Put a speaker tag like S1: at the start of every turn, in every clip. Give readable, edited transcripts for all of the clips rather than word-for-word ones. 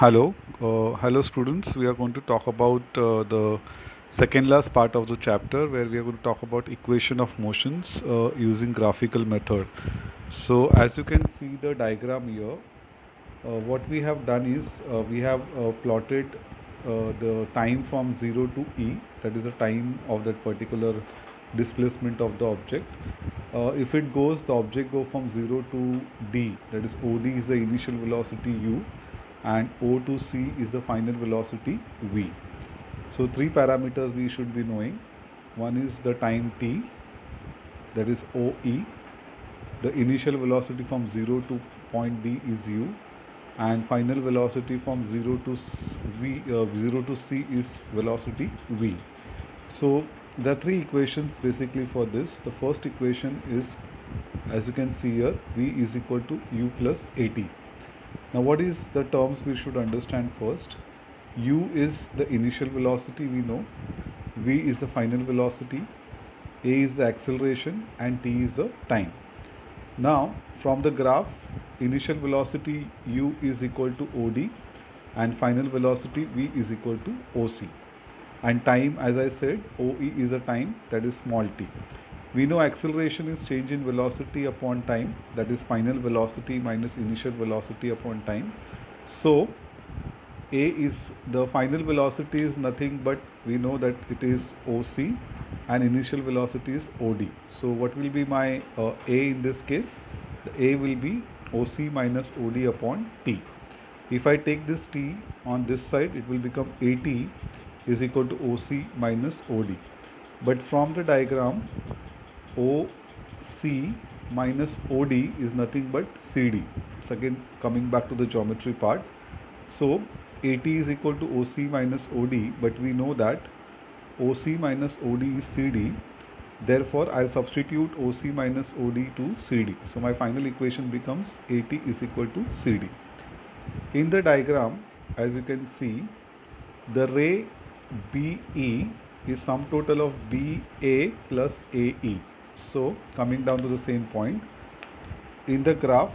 S1: Hello students. We are going to talk about the second last part of the chapter where we are going to talk about equation of motions using graphical method. So as you can see the diagram here, what we have done is we have plotted the time from 0 to e, that is the time of that particular displacement of the object. If it goes, the object go from 0 to d, that is OD is the initial velocity u, and O to C is the final velocity v. So three parameters we should be knowing. One is the time t, that is OE. The initial velocity from 0 to point D is u, and final velocity from 0 to C is velocity v. So there are three equations basically for this. The first equation is, as you can see here, v is equal to u plus at. Now what is the terms we should understand first? U is the initial velocity, we know. V is the final velocity. A is the acceleration and t is the time. Now from the graph, initial velocity u is equal to OD and final velocity v is equal to OC. And time, as I said, OE is a time, that is small t. We know acceleration is change in velocity upon time, that is final velocity minus initial velocity upon time. So a is the final velocity is nothing but we know that it is OC and initial velocity is OD. So what will be my A in this case? The A will be OC minus OD upon T. If I take this T on this side, it will become AT is equal to OC minus OD. But from the diagram, OC minus OD is nothing but CD. It's again coming back to the geometry part. So AT is equal to OC minus OD, but we know that OC minus OD is CD. Therefore, I'll substitute OC minus OD to CD. So my final equation becomes AT is equal to CD. In the diagram, as you can see, the ray BE is sum total of BA plus AE. So coming down to the same point, in the graph,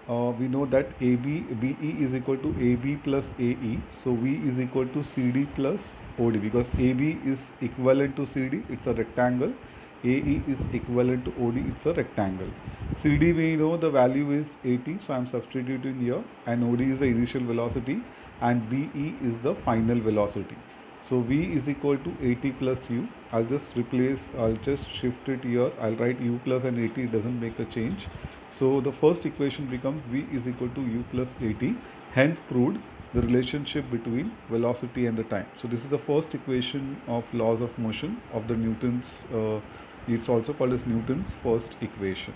S1: we know that BE is equal to AB plus AE. So V is equal to CD plus OD, because AB is equivalent to CD, it's a rectangle. AE is equivalent to OD, it's a rectangle. CD, we know the value is 80, so I am substituting here, and OD is the initial velocity and BE is the final velocity. So V is equal to AT plus U. I'll just shift it here. I'll write U plus and AT, it doesn't make a change. So the first equation becomes V is equal to U plus AT, hence proved the relationship between velocity and the time. So this is the first equation of laws of motion of the Newton's, it's also called as Newton's first equation.